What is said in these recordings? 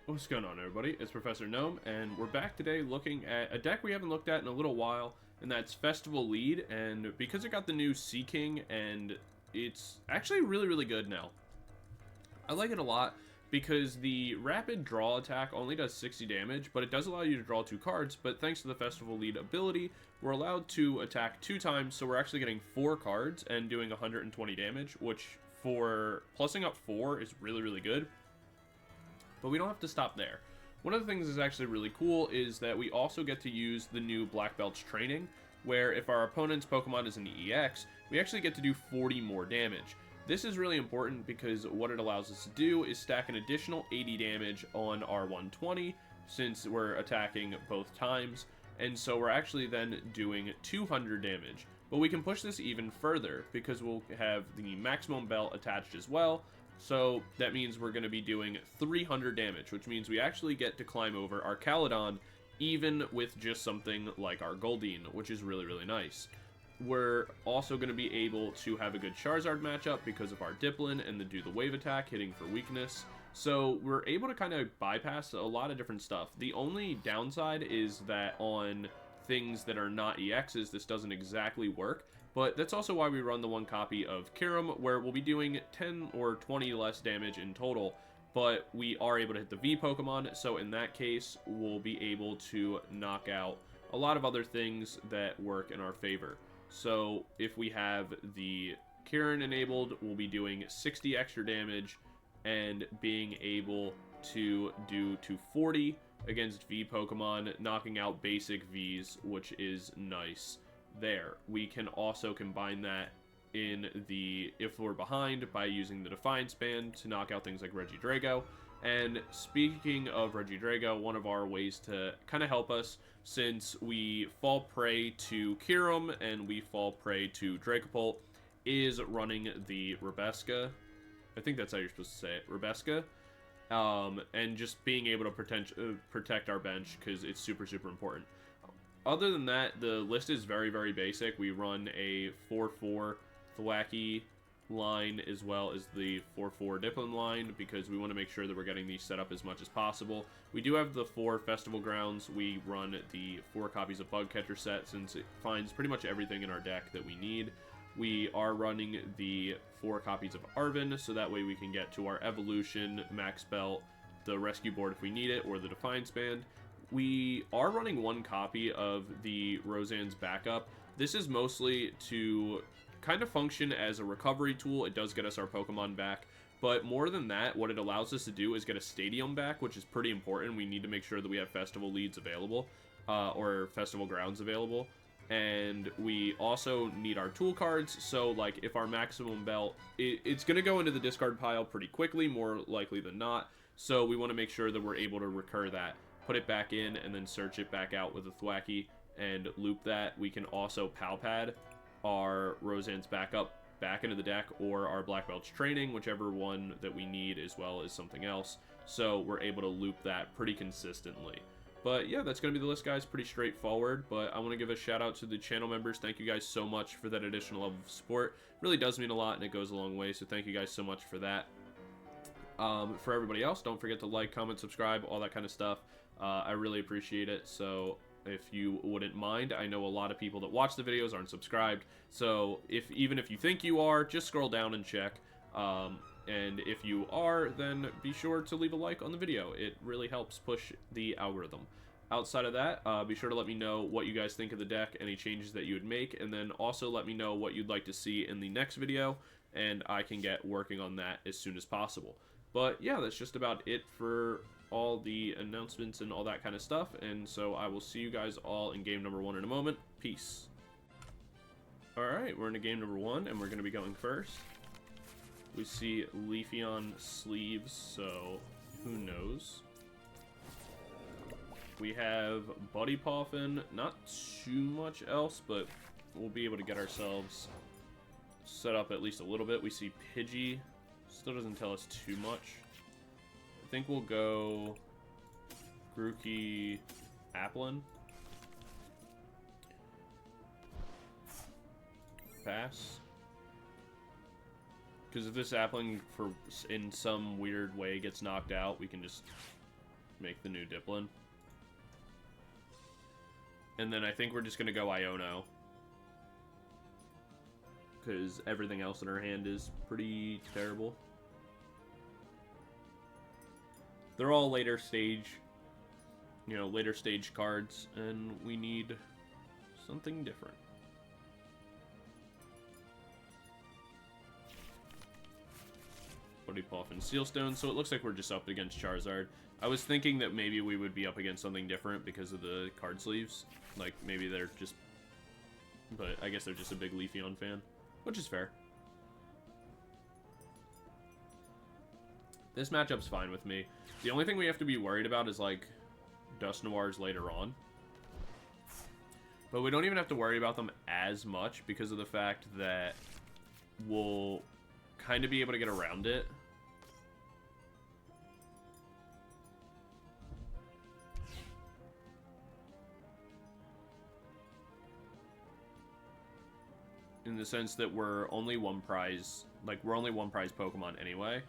What's going on, everybody? It's Professor Gnome, and we're back today looking at a deck we haven't looked at in a little while, and that's Festival Lead. And because it got the new Seaking, and it's actually really good now. I like it a lot because the rapid draw attack only does 60 damage, but it does allow you to draw 2 cards. But thanks to the Festival Lead ability, we're allowed to attack 2 times, so we're actually getting 4 cards and doing 120 damage, which for plussing up 4 is really good. But we don't have to stop there. One of the things that's actually really cool is that we also get to use the new Black Belt's training, where if our opponent's Pokemon is an EX, we actually get to do 40 more damage. This is really important because what it allows us to do is stack an additional 80 damage on our 120, since we're attacking both times, and so we're actually then doing 200 damage. But we can push this even further because we'll have the Maximum Belt attached as well. So that means we're going to be doing 300 damage, which means we actually get to climb over our Caledon, even with just something like our Goldeen, which is really nice. We're also going to be able to have a good Charizard matchup because of our Dipplin and the do the wave attack hitting for weakness. So we're able to kind of bypass a lot of different stuff. The only downside is that on things that are not EXs, this doesn't exactly work. But that's also why we run the one copy of Kieran, where we'll be doing 10 or 20 less damage in total, but we are able to hit the V Pokemon, so in that case, we'll be able to knock out a lot of other things that work in our favor. So if we have the Kieran enabled, we'll be doing 60 extra damage and being able to do 240 against V Pokemon, knocking out basic Vs, which is nice. There, we can also combine that in the if we're behind by using the Defiance Band to knock out things like Regidrago. And speaking of Regidrago, one of our ways to kind of help us, since we fall prey to Kieran and we fall prey to Dracopult, is running the Rabsca. I think that's how you're supposed to say it, Rabsca. And just being able to protect our bench because it's super important. Other than that, the list is very basic. We run a 4-4 Thwackey line as well as the 4-4 Dipplin line because we want to make sure that we're getting these set up as much as possible. We do have the 4 Festival Grounds. We run the 4 copies of Bug Catcher Set since it finds pretty much everything in our deck that we need. We are running the 4 copies of Arven, so that way we can get to our Evolution, Max Belt, the Rescue Board if we need it, or the Defiance Band. We are running 1 copy of the Roseanne's backup. This is mostly to kind of function as a recovery tool. It does get us our Pokemon back, but more than that, what it allows us to do is get a stadium back, which is pretty important. We need to make sure that we have festival leads available, or festival grounds available, and we also need our tool cards. So like if our Maximum Belt, it's going to go into the discard pile pretty quickly, more likely than not, so we want to make sure that we're able to recur that, put it back in, and then search it back out with a Thwackey and loop that. We can also Pal Pad our Roseanne's backup back into the deck, or our Black Belt's training, whichever one that we need, as well as something else. So we're able to loop that pretty consistently. But yeah, that's going to be the list, guys. Pretty straightforward, but I want to give a shout out to the channel members. Thank you guys so much for that additional level of support. It really does mean a lot, and it goes a long way, so thank you guys so much for that. For everybody else, don't forget to like, comment, subscribe, all that kind of stuff. I really appreciate it. So if you wouldn't mind, I know a lot of people that watch the videos aren't subscribed, so even if you think you are, just scroll down and check. And if you are, then be sure to leave a like on the video. It really helps push the algorithm. Outside of that, be sure to let me know what you guys think of the deck, any changes that you would make, and then also let me know what you'd like to see in the next video, and I can get working on that as soon as possible. But yeah, that's just about it for all the announcements and all that kind of stuff, and so I will see you guys all in game number 1 in a moment. Peace. Alright, we're into game number 1, and we're going to be going first. We see Leafeon sleeves, so who knows. We have Buddy Poffin, not too much else, but we'll be able to get ourselves set up at least a little bit. We see Pidgey, still doesn't tell us too much. I think we'll go Grookey Applin. Pass. Because if this Applin in some weird way gets knocked out, we can just make the new Dipplin. And then I think we're just going to go Iono. Because everything else in our hand is pretty terrible. They're all later stage, you know, later stage cards, and we need something different. Buddy-Buddy Poffin Sealstone, so it looks like we're just up against Charizard. I was thinking that maybe we would be up against something different because of the card sleeves. Like, maybe they're just... But I guess they're just a big Leafeon fan, which is fair. This matchup's fine with me. The only thing we have to be worried about is, like, Dust Noirs later on. But we don't even have to worry about them as much because of the fact that we'll kind of be able to get around it. In the sense that we're only one prize, like, we're only one prize Pokemon anyway.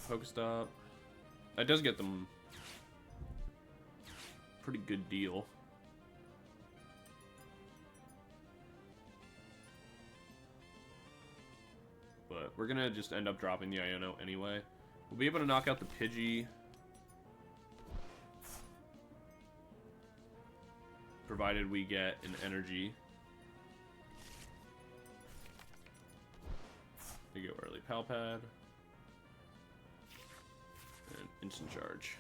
Pokestop. That does get them pretty good deal. But we're gonna just end up dropping the Iono anyway. We'll be able to knock out the Pidgey. Provided we get an energy. We go early Pal Pad. And instant charge.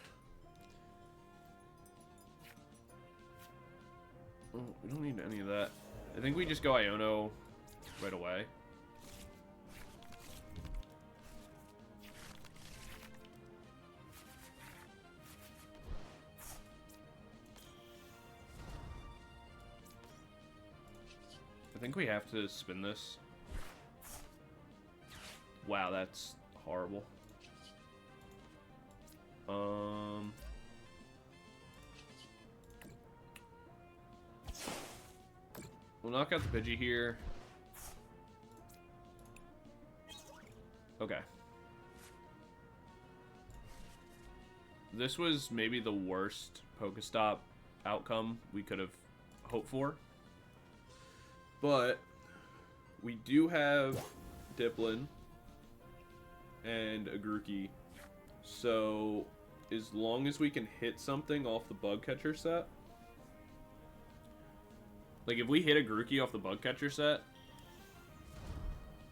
Oh, we don't need any of that. I think we just go Iono right away. I think we have to spin this. Wow, that's horrible. We'll knock out the Pidgey here. Okay. This was maybe the worst Pokestop outcome we could have hoped for. But we do have Dipplin and a Grookey. So as long as we can hit something off the Bug Catcher set, like if we hit a Grookey off the Bug Catcher set,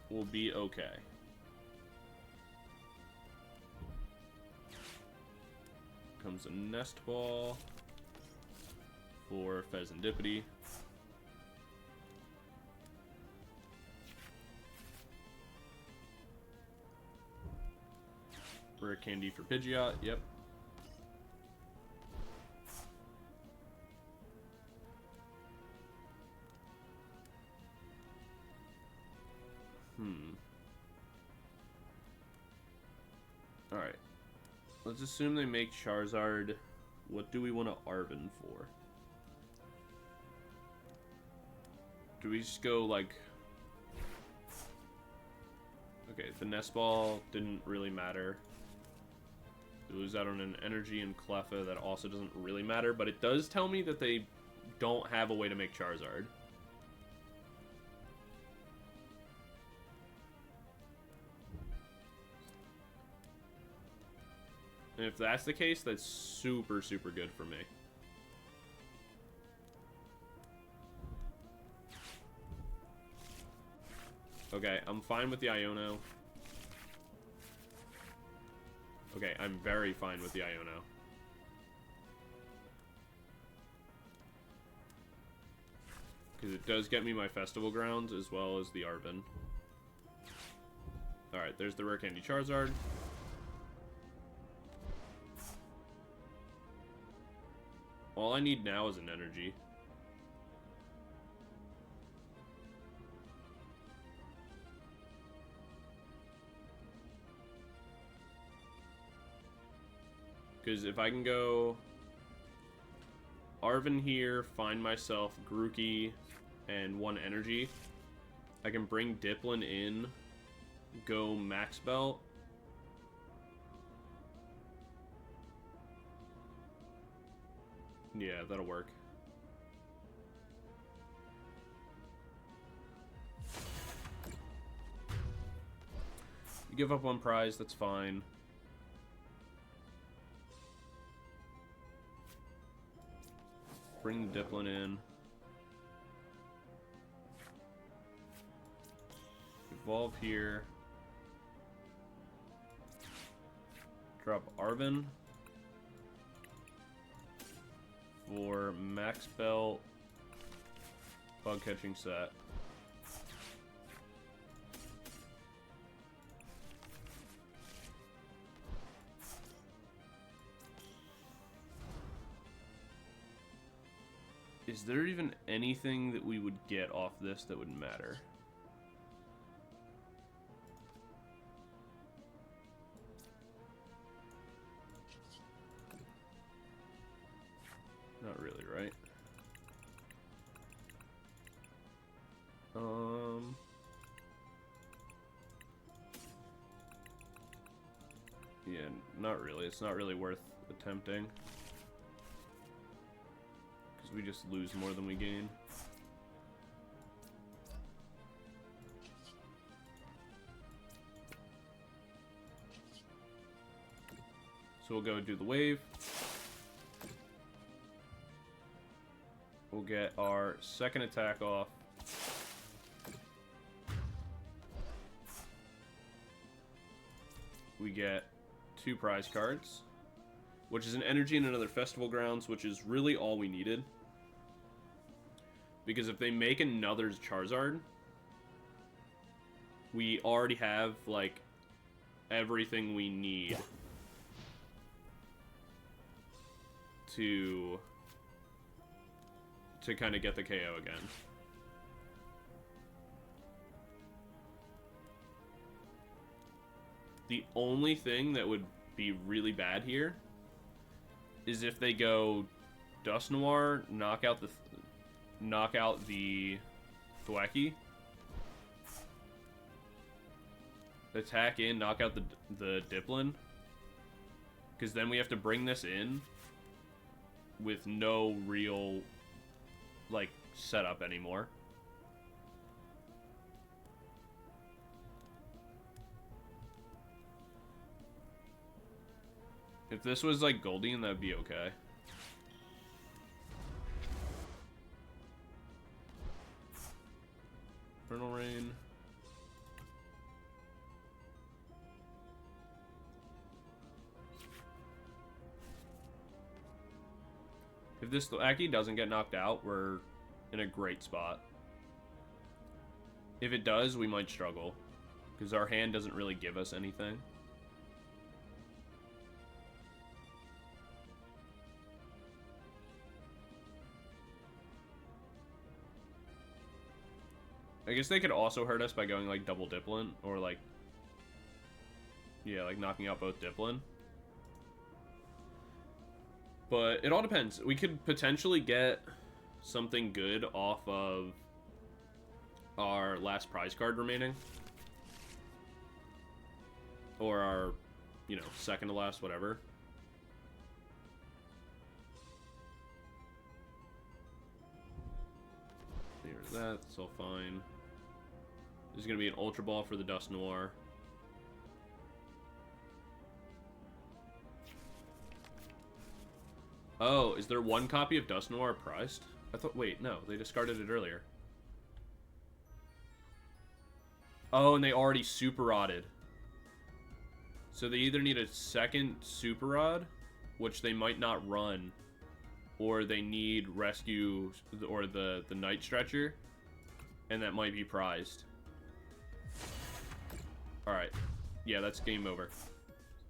we'll be okay. Comes a Nest Ball for Pheasantipity. Rare Candy for Pidgeot, yep. Alright. Let's assume they make Charizard. What do we want to Arven for? Do we just go, like... Okay, the Nest Ball didn't really matter. We lose out on an energy and Cleffa that also doesn't really matter, but it does tell me that they don't have a way to make Charizard. And if that's the case, that's super, super good for me. Okay, I'm fine with the Iono. Okay, I'm very fine with the Iono. Because it does get me my Festival Grounds as well as the Arven. Alright, there's the Rare Candy Charizard. All I need now is an energy. Because if I can go Arven here, find myself Grookey and one energy, I can bring Dipplin in go Max Belt. Yeah, that'll work. You give up one prize, that's fine. Bring the Dipplin in. Evolve here. Drop Arven for Max Belt Bug Catching Set. Is there even anything that we would get off this that would matter? Not really, right? Yeah, not really. It's not really worth attempting. Because we just lose more than we gain. So we'll go do the wave. We'll get our second attack off. We get 2 prize cards, which is an energy and another Festival Grounds, which is really all we needed. Because if they make another Charizard, we already have, like, everything we need to kind of get the KO again. The only thing that would be really bad here is if they go Dust Noir, knock out the Thwackey, attack in, knock out the Dipplin, because then we have to bring this in with no real, like, setup anymore. If this was like Goldeen, that'd be okay. Infernal Rain. If this Thwackey doesn't get knocked out, we're in a great spot. If it does, we might struggle, because our hand doesn't really give us anything. I guess they could also hurt us by going, like, double Dipplin, or, like, yeah, like, knocking out both Dipplin. But it all depends. We could potentially get something good off of our last prize card remaining. Or our, you know, second to last, whatever. There's that, it's all fine. There's going to be an Ultra Ball for the Dust Noir. Oh, is there one copy of Dust Noir prized? I thought, wait, no, they discarded it earlier. Oh, and they already Super Rodded. So they either need a second Super Rod, which they might not run, or they need Rescue, or the Night Stretcher, and that might be prized. Alright. Yeah, that's game over.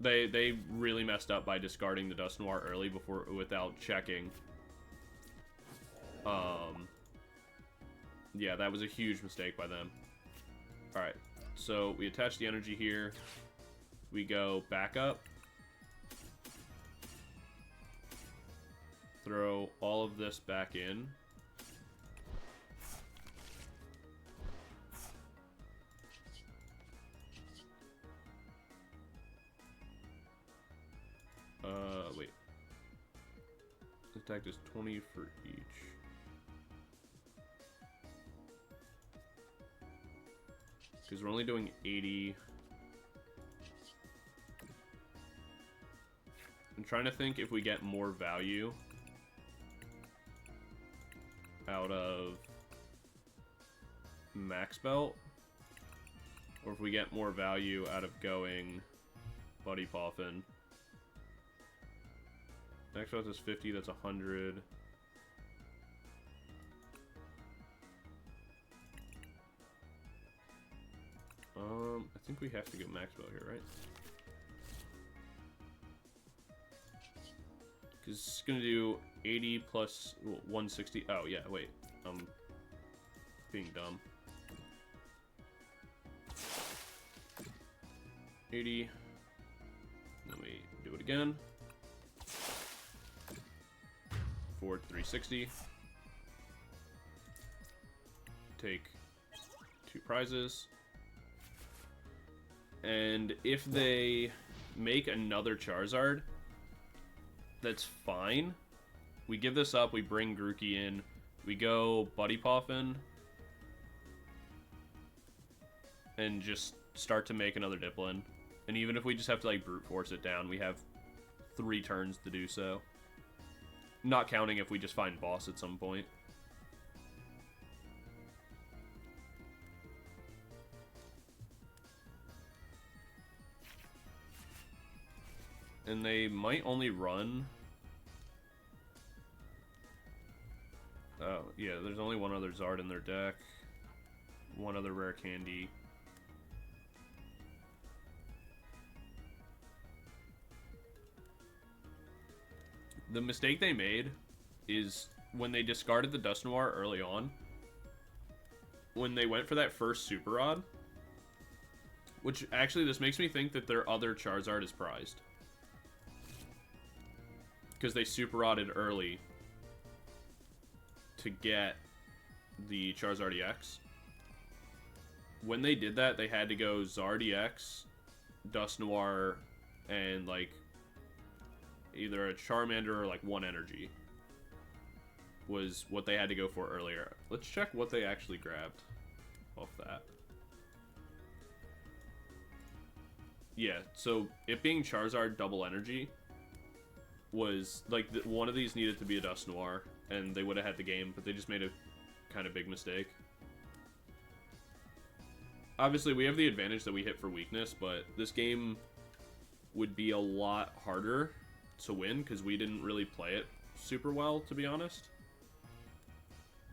They really messed up by discarding the Dust Noir early without checking. Yeah, that was a huge mistake by them. Alright, so we attach the energy here. We go back up. Throw all of this back in. attack is 20 for each. Because we're only doing 80. I'm trying to think if we get more value out of Max Belt, or if we get more value out of going Buddy Poffin. Max Belt is 50, that's 100. I think we have to get Max Belt here, right? Because it's going to do 80 plus 160. Oh, yeah, wait. I'm being dumb. 80. Let me do it again. For 360. Take 2 prizes. And if they make another Charizard, that's fine. We give this up, we bring Grookey in, we go Buddy Poffin, and just start to make another Dipplin. And even if we just have to like brute force it down, we have 3 turns to do so. Not counting if we just find boss at some point. And they might only run... Oh, yeah, there's only one other Zard in their deck. One other rare candy. The mistake they made is when they discarded the Dust Noir early on, when they went for that first Super Rod, which actually this makes me think that their other Charizard is prized. Because they Super Rodded early to get the Charizard EX. When they did that, they had to go Zard EX, Dust Noir, and like either a Charmander or like 1 energy was what they had to go for earlier. Let's check what they actually grabbed off that. Yeah, so it being Charizard double energy was like one of these needed to be a Dust Noir, and they would have had the game, but they just made a kind of big mistake. Obviously, we have the advantage that we hit for weakness, but this game would be a lot harder to win because we didn't really play it super well, to be honest.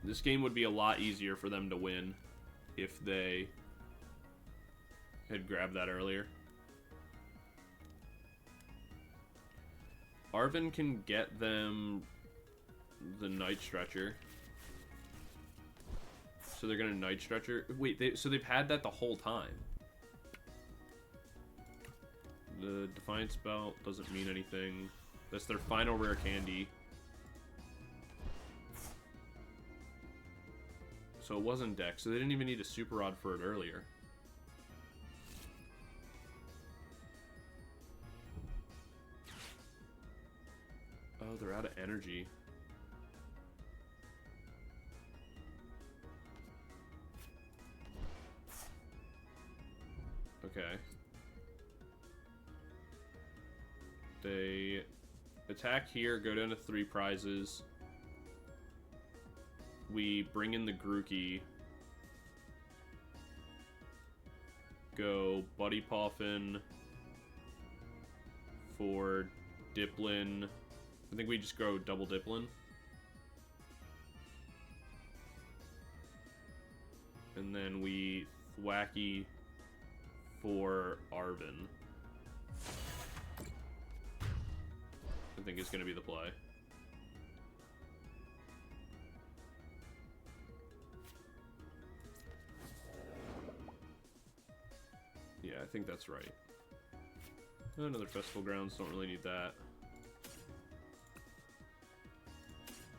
This game would be a lot easier for them to win if they had grabbed that earlier. Arven can get them the Night Stretcher. So they're gonna Night Stretcher. Wait, so they've had that the whole time. The Defiance Belt doesn't mean anything. That's their final rare candy. So it wasn't deck, so they didn't even need a Super Rod for it earlier. Oh, they're out of energy. Okay. They attack here, go down to 3 prizes. We bring in the Grookey. Go Buddy Poffin for Dipplin. I think we just go double Dipplin. And then we Thwackey for Arven. I think is going to be the play. Yeah, I think that's right. Another Festival Grounds, don't really need that.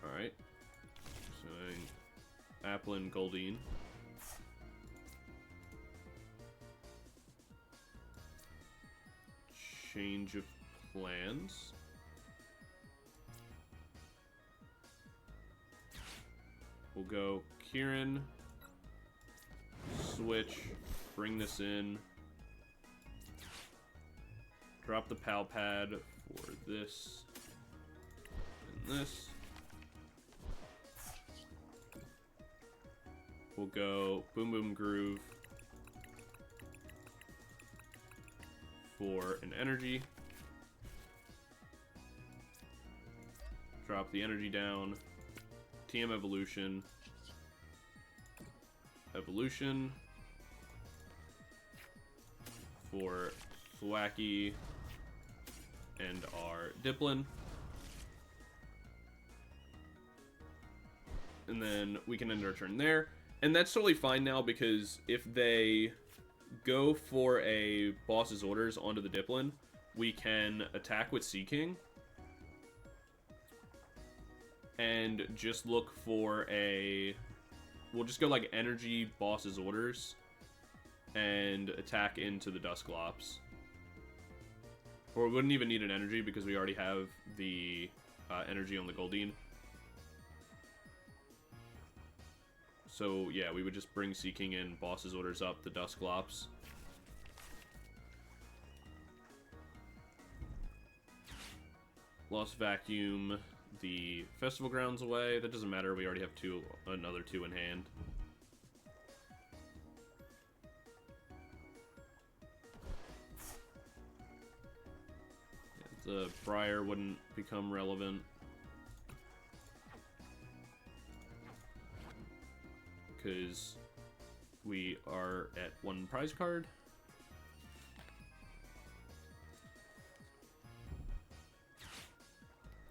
Alright. So, Applin Goldeen. Change of plans. go Kieran, switch, bring this in, drop the Pal Pad for this and this. We'll go Boom Boom Groove for an energy. Drop the energy down. TM Evolution. Evolution. For Thwackey and our Dipplin. And then we can end our turn there. And that's totally fine now, because if they go for a boss's orders onto the Dipplin, we can attack with Seaking and just look for a... We'll just go like energy boss's orders and attack into the Dusclops. Or we wouldn't even need an energy because we already have the energy on the Goldeen. So, yeah, we would just bring Seaking in, boss's orders up, the Dusclops. Lost Vacuum the Festival Grounds away. That doesn't matter, we already have another two in hand. The Briar wouldn't become relevant. Because we are at one prize card.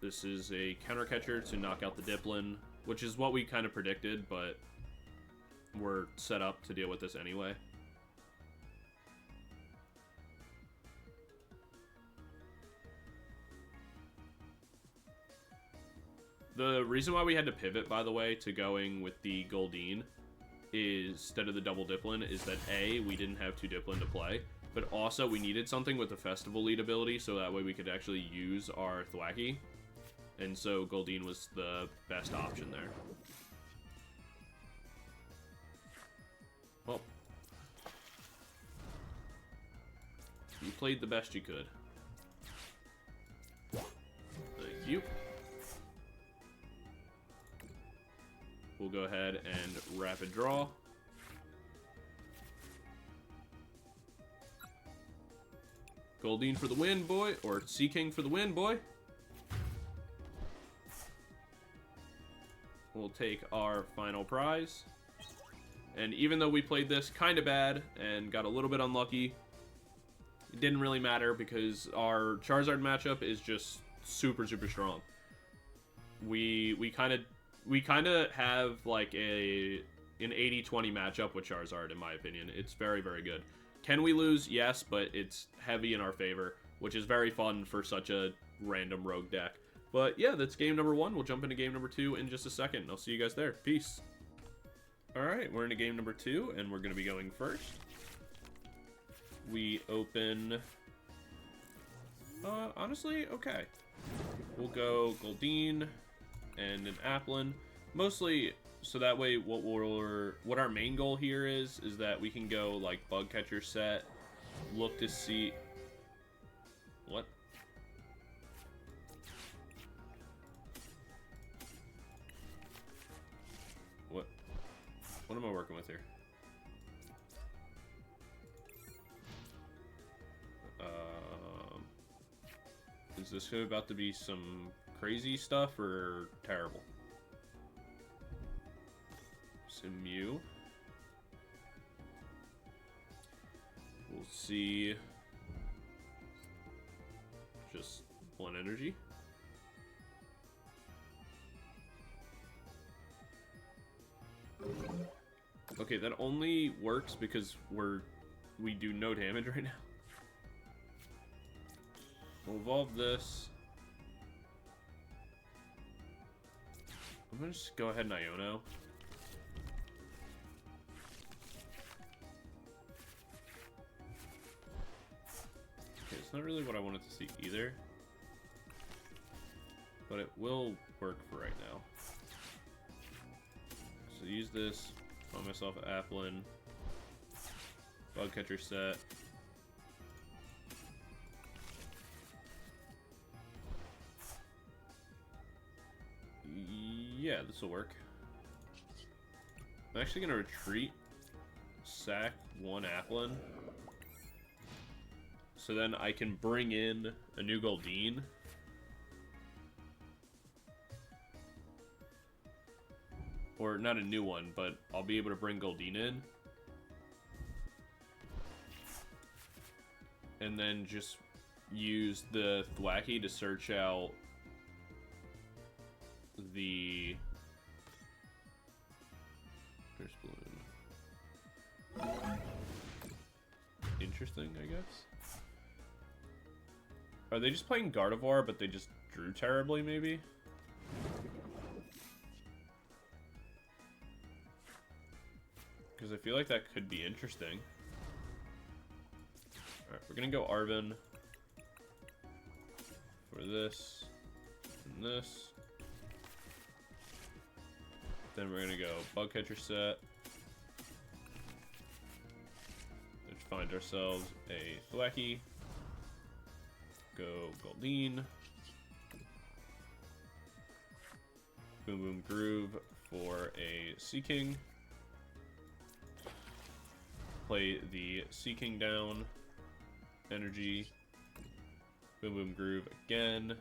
This is a counter catcher to knock out the Dipplin, which is what we kind of predicted, but we're set up to deal with this anyway. The reason why we had to pivot, by the way, to going with the Goldeen instead of the double Dipplin is that A, we didn't have two Dipplin to play, but also we needed something with the Festival lead ability so that way we could actually use our Thwackey, and so Goldeen was the best option there. Well, you played the best you could. Thank you. We'll go ahead and rapid draw. Goldeen for the win, boy. Or Seaking for the win, boy. We'll take our final prize. And even though we played this kind of bad and got a little bit unlucky, it didn't really matter because our Charizard matchup is just super, super strong. We kind of have like an 80-20 matchup with Charizard, in my opinion. It's very, very good. Can we lose? Yes, but it's heavy in our favor, which is very fun for such a random rogue deck. But yeah, that's game number 1. We'll jump into game number 2 in just a second. I'll see you guys there. Peace. Alright, we're into game number 2, and we're going to be going first. We open... honestly, okay. We'll go Goldeen and an Applin. Mostly, so that way what our main goal here is that we can go like Bug Catcher Set, look to see... What? What am I working with here? Is this about to be some crazy stuff or terrible? Mew. We'll see. Just one energy. Okay, that only works because we do no damage right now. We'll evolve this. I'm gonna just go ahead and Iono. Okay, it's not really what I wanted to see either, but it will work for right now. So use this. Find myself Applin. Bug Catcher Set. Yeah, this will work. I'm actually gonna retreat. Sack one Applin. So then I can bring in a new Goldeen. Or not a new one, but I'll be able to bring Goldeen in. And then just use the Thwackey to search out the first balloon. Interesting, I guess. Are they just playing Gardevoir, but they just drew terribly, maybe? Because I feel like that could be interesting. Alright, we're gonna go Arven for this and this. Then we're gonna go Bug Catcher Set. Let's find ourselves a Thwackey. Go Goldeen. Boom Boom Groove for a Seaking. Play the Seaking down. Energy. Boom Boom Groove again.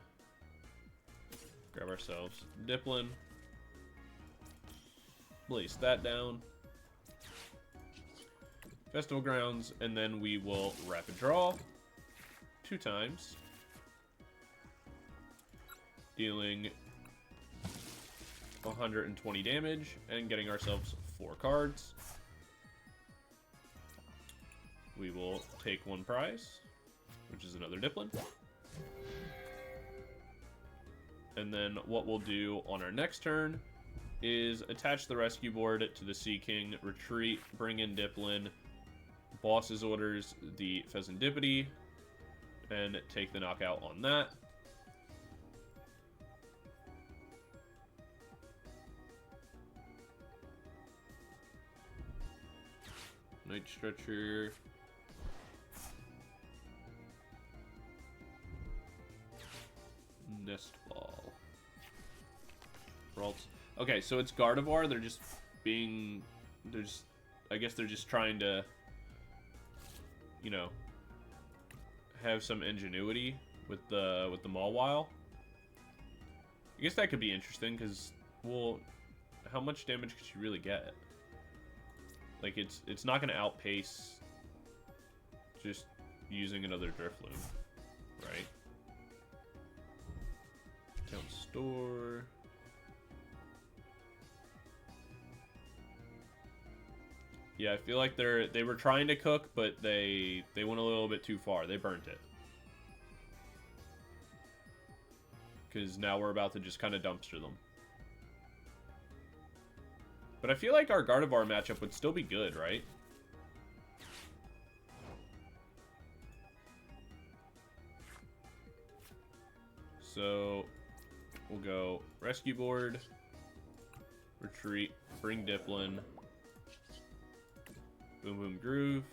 Grab ourselves Dipplin. Place that down. Festival Grounds, and then we will Rapid Draw 2 times. Dealing 120 damage and getting ourselves 4 cards. We will take 1 prize, which is another Dipplin. And then what we'll do on our next turn is attach the Rescue Board to the Seaking, retreat, bring in Dipplin, boss's orders the Pheasantipity, and take the knockout on that. Night Stretcher. Nest Ball. Ralts. Okay, so it's Gardevoir. They're just being... I guess they're just trying to, you know, have some ingenuity with the Mawile. I guess that could be interesting, because, well, how much damage could you really get? Like, it's not going to outpace just using another Drifloon, right? Town Store. Yeah, I feel like they were trying to cook, but they went a little bit too far. They burnt it. Because now we're about to just kind of dumpster them. But I feel like our Gardevoir matchup would still be good, right? So we'll go Rescue Board, retreat, bring Dipplin, Boom Boom Groove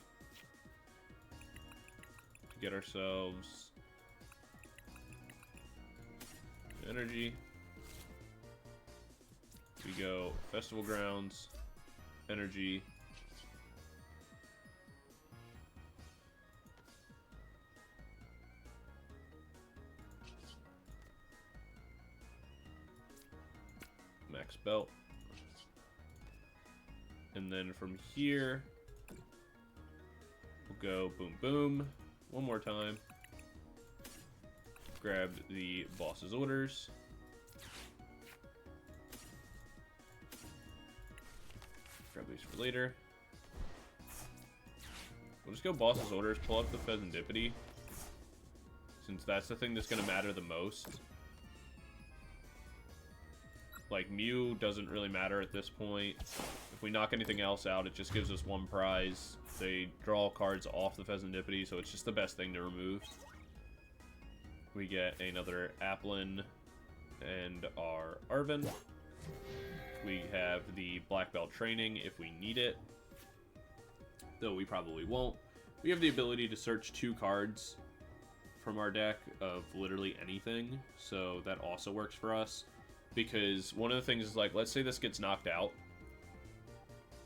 to get ourselves energy. We go Festival Grounds, energy. Max Belt. And then from here, we'll go Boom Boom one more time. Grab the boss's orders. Grab these for later. We'll just go boss's orders, pull up the Pheasantipity, since that's the thing that's going to matter the most. Like, Mew doesn't really matter at this point. If we knock anything else out, it just gives us 1 prize. They draw cards off the Pheasantipity, so it's just the best thing to remove. We get another Applin and our Arven. We have the Black Belt training if we need it, though we probably won't. We have the ability to search 2 cards from our deck of literally anything, so that also works for us. Because one of the things is, like, let's say this gets knocked out.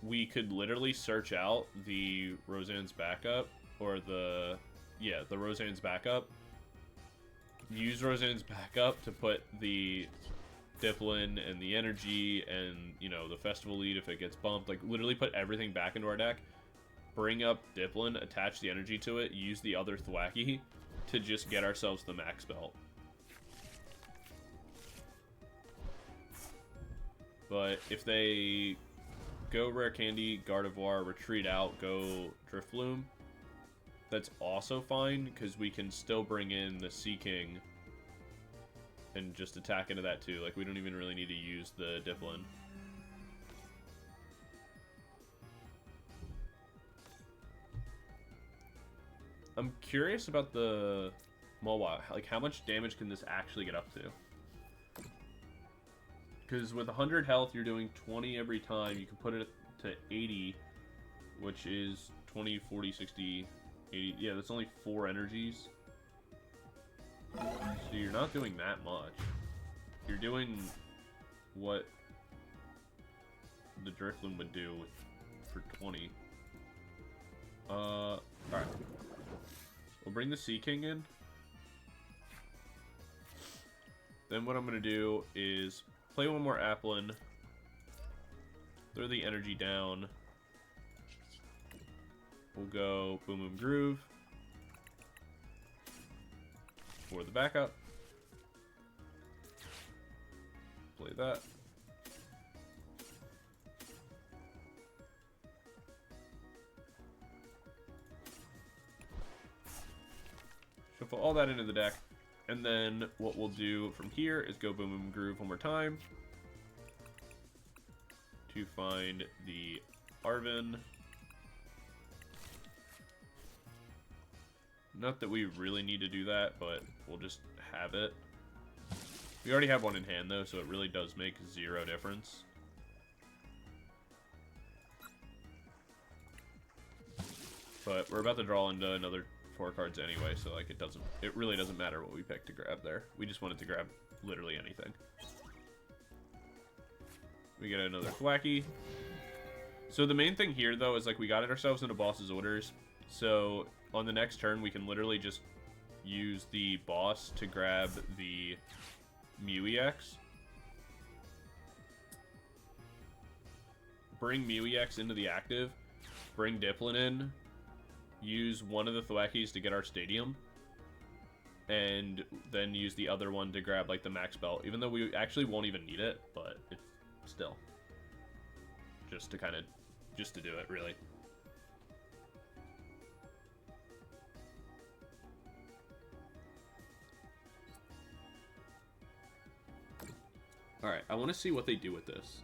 We could literally search out the Roseanne's backup, or the Roseanne's backup. Use Roseanne's backup to put the Dipplin and the energy and, you know, the festival lead if it gets bumped. Like, literally put everything back into our deck. Bring up Dipplin, attach the energy to it, use the other Thwackey to just get ourselves the max belt. But if they go Rare Candy, Gardevoir, retreat out, go Drifloom, that's also fine, because we can still bring in the Seaking and just attack into that too. Like, we don't even really need to use the Dipplin. I'm curious about the Mawile. Like, how much damage can this actually get up to? Because with 100 health, you're doing 20 every time. You can put it to 80, which is 20, 40, 60, 80. Yeah, that's only 4 energies. So you're not doing that much. You're doing what the Drifloon would do for 20. Alright. We'll bring the Seaking in. Then what I'm going to do is play one more Applin. Throw the energy down. We'll go Boom Boom Groove for the backup. Play that. Shuffle all that into the deck. And then what we'll do from here is go Boom Boom Groove one more time to find the Arven. Not that we really need to do that, but we'll just have it. We already have one in hand, though, so it really does make 0 difference. But we're about to draw into another 4 cards anyway, so like it really doesn't matter what we pick to grab there. We just wanted to grab literally anything. We get another Thwackey. So the main thing here, though, is like we got ourselves into boss's orders. So on the next turn, we can literally just use the boss to grab the Mew EX. Bring Mew EX into the active. Bring Dipplin in. Use one of the Thwackeys to get our stadium. And then use the other one to grab like the max belt. Even though we actually won't even need it, but it's still. Just to do it, really. Alright, I want to see what they do with this.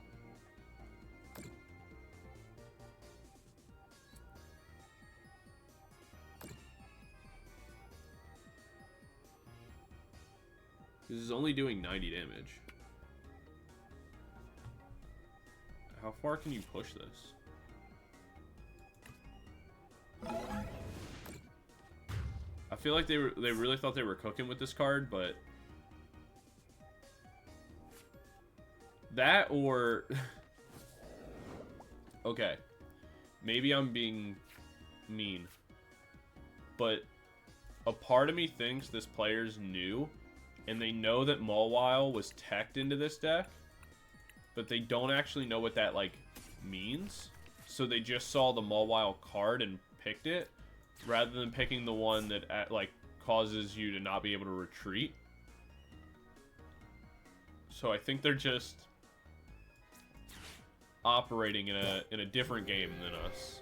This is only doing 90 damage. How far can you push this? I feel like they really thought they were cooking with this card, but that or okay, maybe I'm being mean, but a part of me thinks this player's new, and they know that Mawile was teched into this deck, but they don't actually know what that like means. So they just saw the Mawile card and picked it, rather than picking the one that like causes you to not be able to retreat. So I think they're just operating in a different game than us.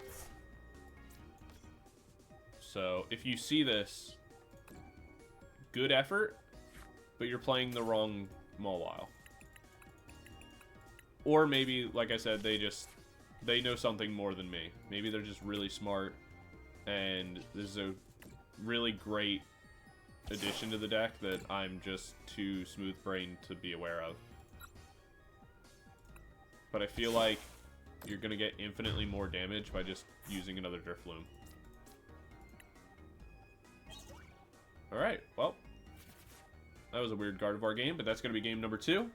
So if you see this, good effort, but you're playing the wrong Mawile. Or maybe, like I said, they know something more than me. Maybe they're just really smart, and this is a really great addition to the deck that I'm just too smooth-brained to be aware of. but I feel like you're going to get infinitely more damage by just using another Drifloon. Alright, well, that was a weird Gardevoir game, but that's going to be game number 2.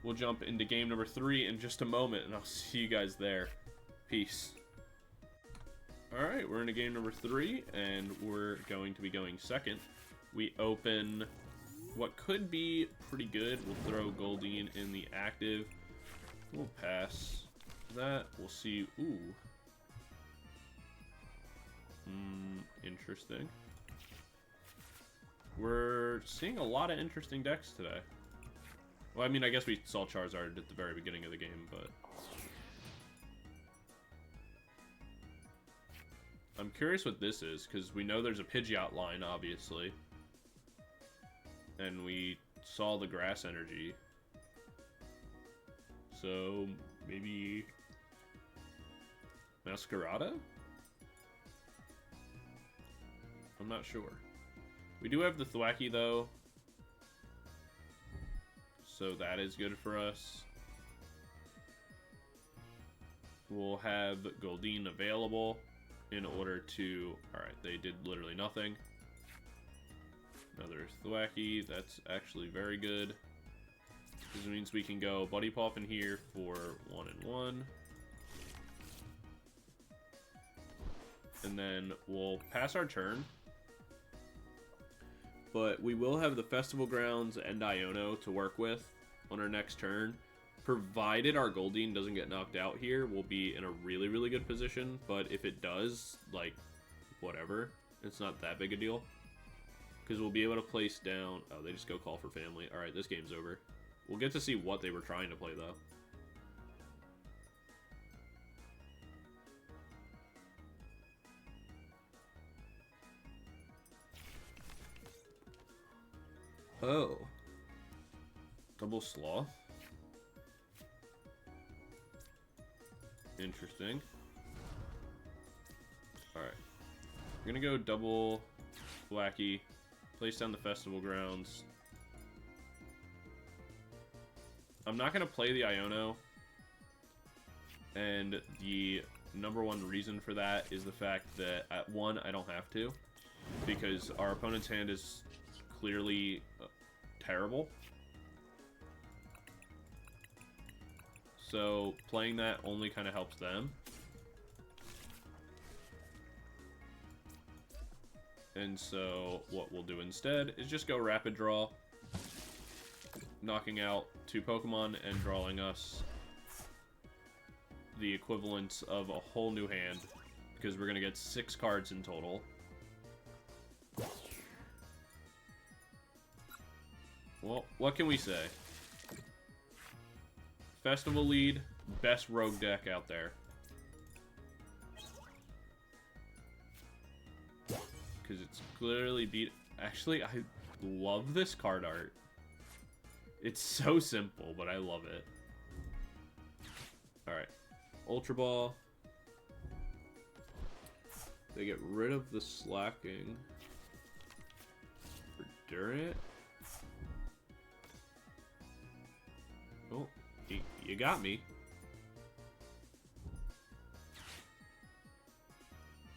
We'll jump into game number 3 in just a moment, and I'll see you guys there. Peace. Alright, we're into game number 3, and we're going to be going second. We open what could be pretty good. We'll throw Goldeen in the active. We'll pass that. We'll see. Ooh. Interesting. We're seeing a lot of interesting decks today. Well, I mean, I guess we saw Charizard at the very beginning of the game, but... I'm curious what this is, because we know there's a Pidgeot line, obviously. And we saw the Grass Energy. So, maybe... Masquerada? I'm not sure. We do have the Thwackey, though. So that is good for us. We'll have Goldeen available in order to... Alright, they did literally nothing. Another Thwackey. That's actually very good. This means we can go Buddy Poffin here for 1 and 1. And then we'll pass our turn. But we will have the Festival Grounds and Iono to work with on our next turn. Provided our Goldeen doesn't get knocked out here, we'll be in a really, really good position. But if it does, like, whatever, it's not that big a deal. Because we'll be able to place down... Oh, they just go call for family. Alright, this game's over. We'll get to see what they were trying to play, though. Oh. Double Sloth. Interesting. Alright. We're gonna go double Thwackey. Place down the Festival Grounds. I'm not gonna play the Iono. And the number one reason for that is the fact that, at 1, I don't have to. Because our opponent's hand is clearly terrible. So playing that only kind of helps them. And so what we'll do instead is just go Rapid Draw, knocking out 2 Pokemon and drawing us the equivalent of a whole new hand, because we're going to get 6 cards in total. Well, what can we say? Festival lead, best rogue deck out there. Because it's clearly beat... Actually, I love this card art. It's so simple, but I love it. Alright. Ultra Ball. They get rid of the slacking. For Durant. Oh, you got me.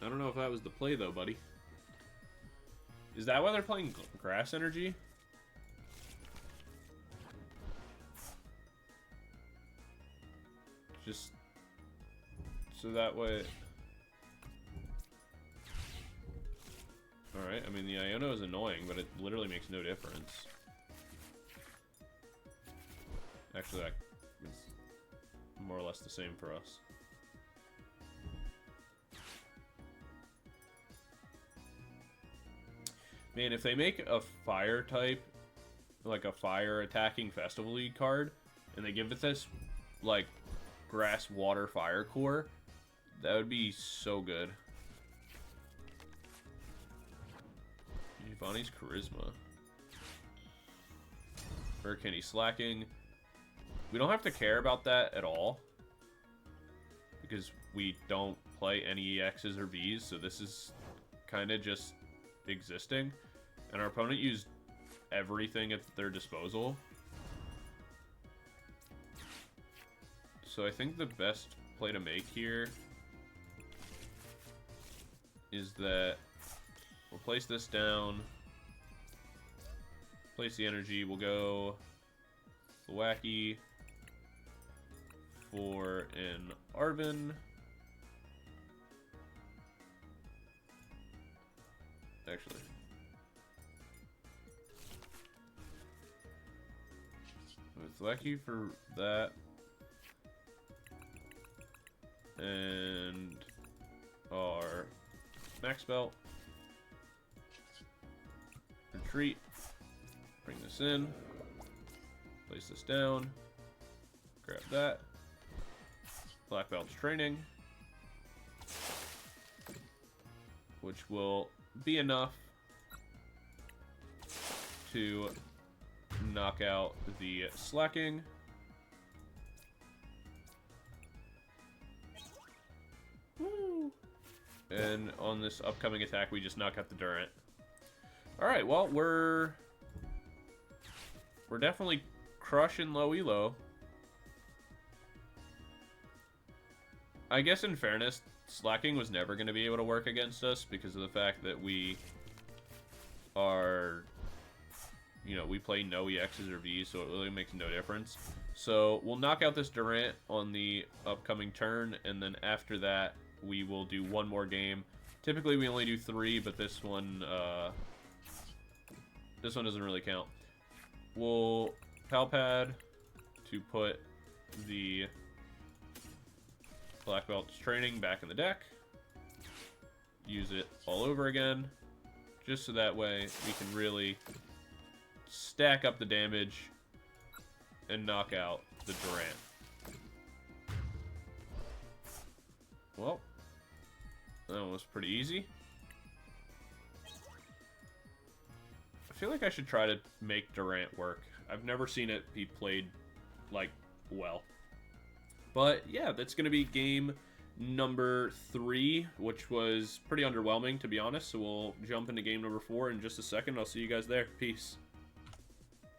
I don't know if that was the play, though, buddy. Is that why they're playing Grass Energy? Just so that way... Alright, I mean, the Iono is annoying, but it literally makes no difference. Actually, that is more or less the same for us. Man, if they make a fire type, like a fire attacking Festival League card, and they give it this, like, grass, water, fire core, that would be so good. Giovanni's Charisma. Hurricane slacking. We don't have to care about that at all, because we don't play any EXs or Vs, so this is kind of just existing. And our opponent used everything at their disposal. So I think the best play to make here is that we'll place this down, place the energy, we'll go Thwackey for an Arven. Actually, with Thwackey for that, and our Max Belt. Retreat. Bring this in. Place this down. Grab that. Black Belt's training, which will be enough to knock out the slacking. Woo. And on this upcoming attack, we just knock out the Durant. Alright, well, we're definitely crushing low elo. I guess in fairness, slacking was never going to be able to work against us because of the fact that we are, you know, we play no EXs or Vs, so it really makes no difference. So we'll knock out this Durant on the upcoming turn, and then after that, we will do one more game. Typically, we only do 3, but this one doesn't really count. We'll Pal Pad to put the Black Belt's training back in the deck. Use it all over again, just so that way we can really stack up the damage and knock out the Durant. Well, that was pretty easy. I feel like I should try to make Durant work. I've never seen it be played, like, well. But, yeah, that's going to be game number 3, which was pretty underwhelming, to be honest. So we'll jump into game number 4 in just a second. I'll see you guys there. Peace.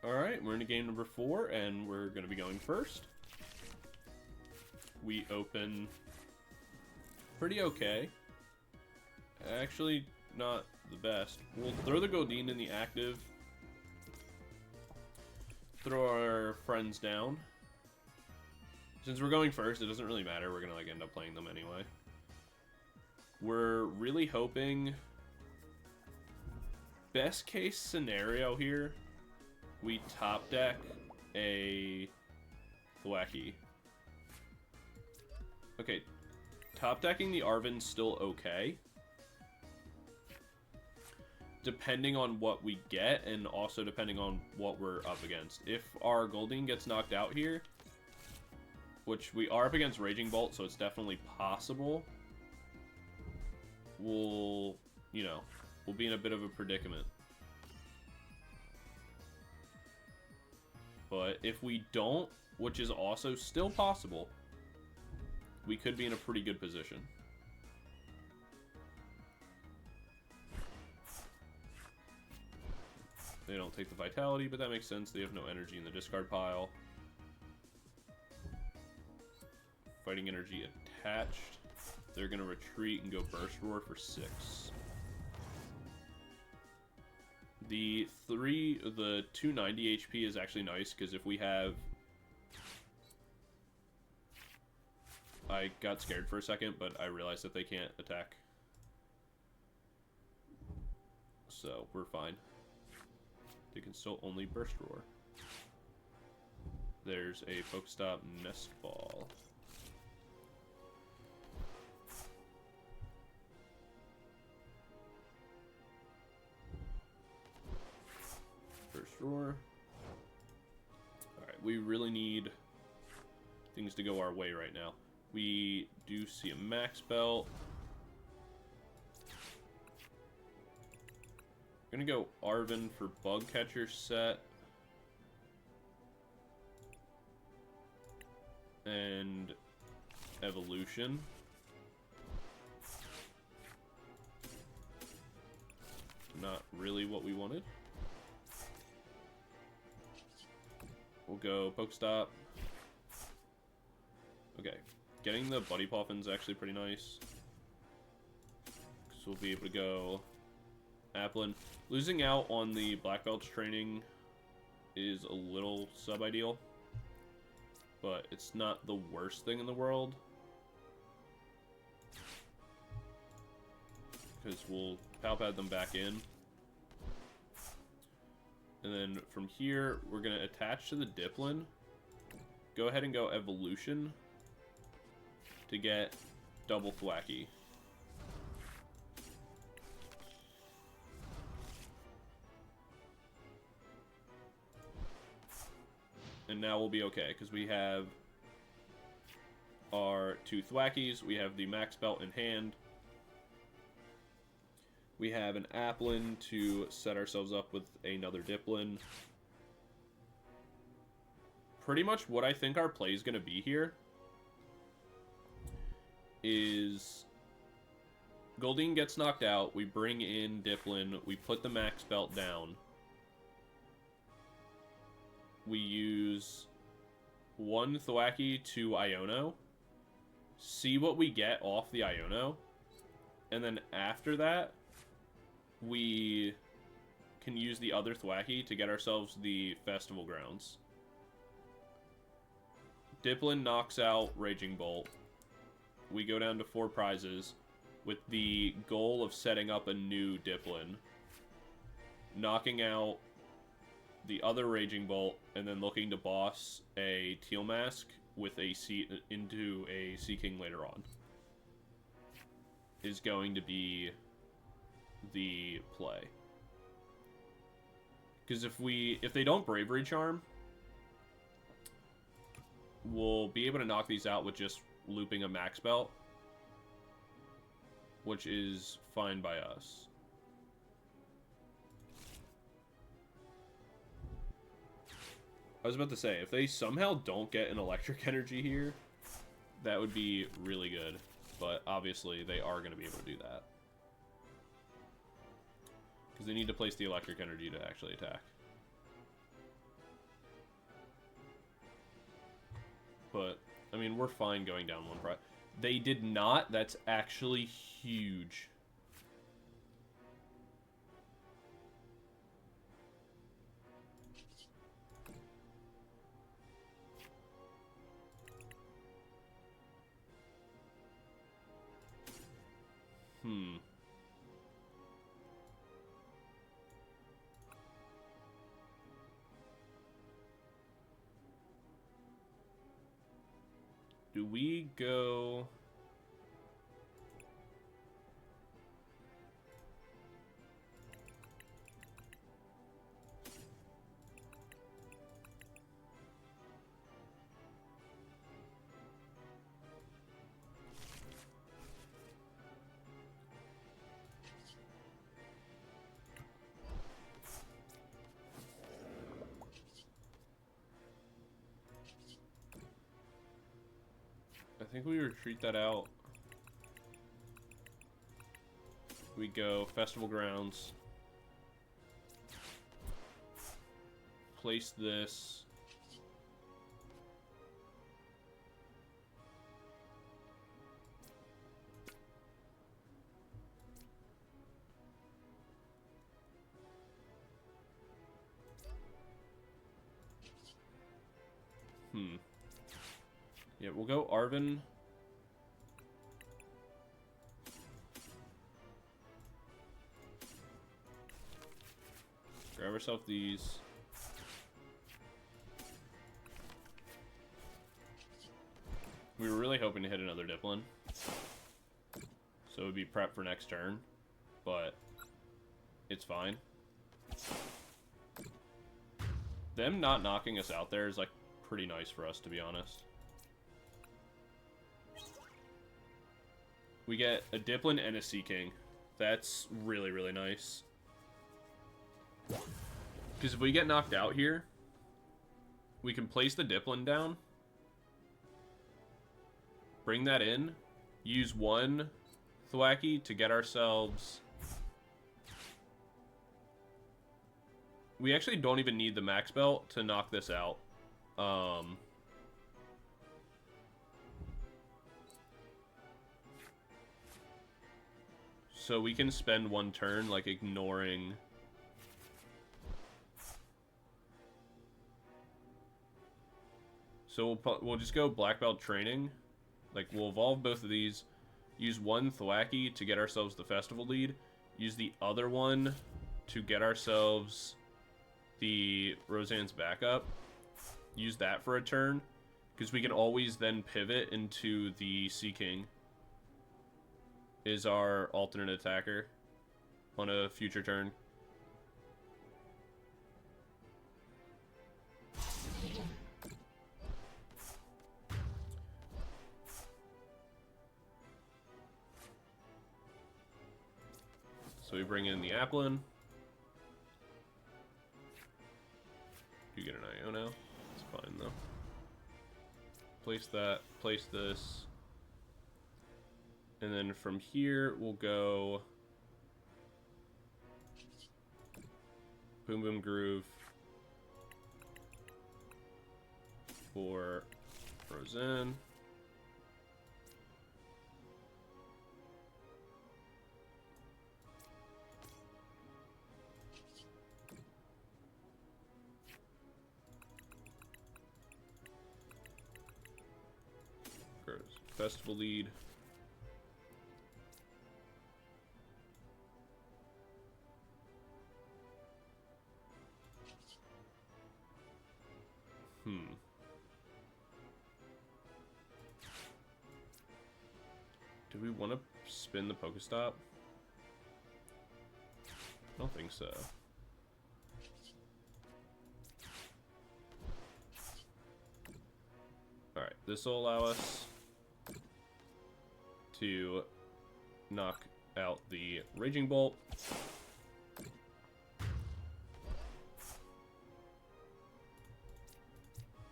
Alright, we're into game number 4, and we're going to be going first. We open pretty okay. Actually, not the best. We'll throw the Goldeen in the active. Throw our friends down. Since we're going first, it doesn't really matter. We're gonna like end up playing them anyway. We're really hoping, best case scenario here, we top deck a Thwackey. Okay, top decking the Arven's still okay, depending on what we get, and also depending on what we're up against. If our Goldeen gets knocked out here, which we are up against Raging Bolt, so it's definitely possible, we'll be in a bit of a predicament. But if we don't, which is also still possible, we could be in a pretty good position. They don't take the Vitality, but that makes sense. They have no energy in the discard pile. Fighting energy attached. They're going to retreat and go Burst Roar for 6. The 290 HP is actually nice, because if we have... I got scared for a second, but I realized that they can't attack. So, we're fine. They can still only Burst Roar. There's a Pokestop Nest Ball. Burst Roar. Alright, we really need things to go our way right now. We do see a Max Belt. We're gonna go Arven for Bug Catcher Set. And Evolution. Not really what we wanted. We'll go Pokestop. Okay, getting the Buddy Poffin's actually pretty nice. So we'll be able to go Applin. Losing out on the Black Belt's training is a little sub-ideal, but it's not the worst thing in the world. Because we'll Pal Pad them back in. And then from here, we're going to attach to the Dipplin. Go ahead and go Evolution to get double Thwackey. And now we'll be okay, because we have our 2 Thwackeys, we have the Max Belt in hand, we have an Applin to set ourselves up with another Dipplin. Pretty much what I think our play is going to be here is Goldeen gets knocked out, we bring in Dipplin, we put the Max Belt down. We use 1 Thwackey to Iono, see what we get off the Iono, and then after that, we can use the other Thwackey to get ourselves the Festival Grounds. Dipplin knocks out Raging Bolt. We go down to 4 prizes with the goal of setting up a new Dipplin, knocking out the other Raging Bolt, and then looking to boss a Teal Mask with a into a Seaking later on is going to be the play. Because if they don't Bravery Charm, we'll be able to knock these out with just looping a Max Belt, which is fine by us. I was about to say, if they somehow don't get an Electric Energy here, that would be really good. But obviously, they are going to be able to do that. Because they need to place the Electric Energy to actually attack. But, I mean, we're fine going down 1 prize. They did not. That's actually huge. Do we go... I think we retreat that out. We go Festival Grounds. Place this. Yeah, we'll go Arven. Grab ourselves these. We were really hoping to hit another Dipplin, so it would be prep for next turn, but it's fine. Them not knocking us out there is like pretty nice for us, to be honest. We get a Dipplin and a Seaking. That's really, really nice. Because if we get knocked out here, we can place the Dipplin down, bring that in, use 1 Thwackey to get ourselves... We actually don't even need the Max Belt to knock this out. So we can spend one turn, like, ignoring... So we'll just go Black Belt Training. Like, we'll evolve both of these. Use one Thwackey to get ourselves the Festival lead. Use the other one to get ourselves the Roseanne's backup. Use that for a turn. Because we can always then pivot into the Seaking. Is our alternate attacker on a future turn. So we bring in the Applin. You get an Iono. It's fine though. Place that, place this. And then from here, we'll go Boom Boom Groove for Roseanne. Festival lead. Do we want to spin the Pokestop? I don't think so. Alright, this will allow us to knock out the Raging Bolt.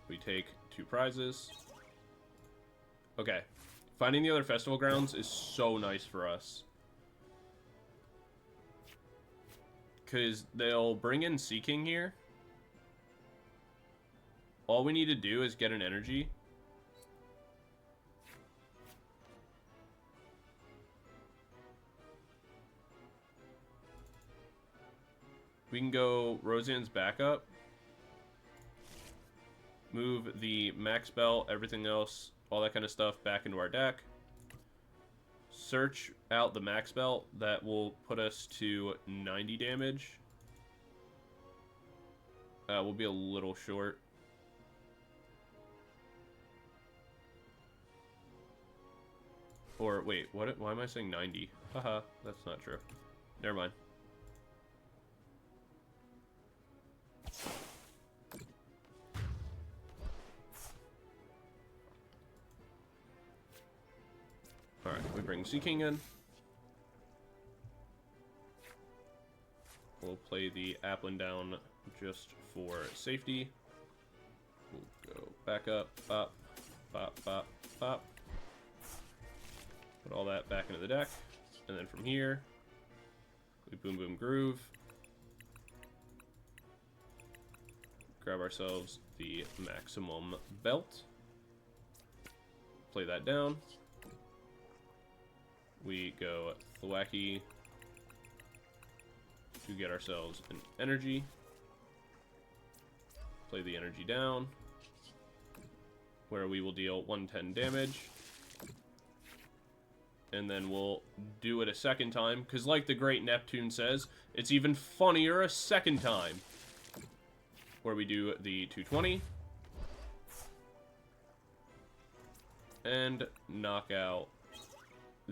We take 2 prizes. Okay. Finding the other Festival Grounds is so nice for us. Because they'll bring in Seaking here. All we need to do is get an energy. We can go Roseanne's backup. Move the Max Belt, everything else, all that kind of stuff back into our deck. Search out the Max Belt. That will put us to 90 damage. We'll be a little short. Or, wait, what? Why am I saying 90? Haha, that's not true. Never mind. Alright, we bring Seaking in. We'll play the Applin down just for safety. We'll go back up, pop, pop, pop, pop. Put all that back into the deck. And then from here, we Boom Boom Groove. Grab ourselves the Maximum Belt. Play that down. We go Thwackey to get ourselves an energy. Play the energy down, where we will deal 110 damage. And then we'll do it a second time, because like the great Neptune says, it's even funnier a second time. Where we do the 220. And knock out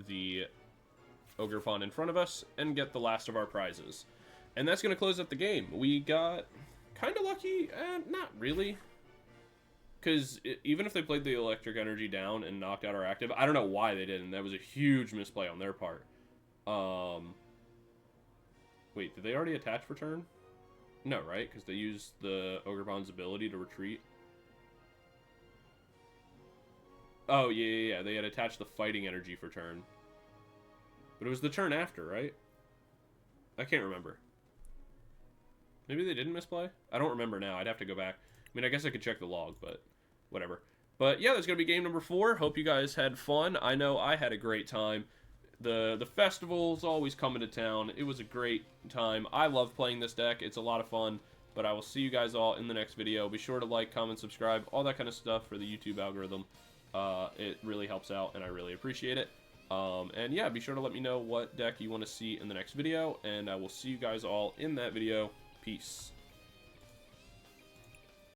the Ogerpon in front of us and get the last of our prizes. And that's going to close up the game. We got kind of lucky, not really. Because even if they played the electric energy down and knocked out our active, I don't know why they didn't. That was a huge misplay on their part. Wait, did they already attach for turn? No, right? Because they used the Ogerpon's ability to retreat. Oh, yeah. They had attached the fighting energy for turn. But it was the turn after, right? I can't remember. Maybe they didn't misplay? I don't remember now. I'd have to go back. I mean, I guess I could check the log, but whatever. But yeah, that's going to be game number 4. Hope you guys had fun. I know I had a great time. The festival's always coming to town. It was a great time. I love playing this deck. It's a lot of fun. But I will see you guys all in the next video. Be sure to like, comment, subscribe, all that kind of stuff for the YouTube algorithm. It really helps out, and I really appreciate it. And yeah, be sure to let me know what deck you want to see in the next video, and I will see you guys all in that video. Peace.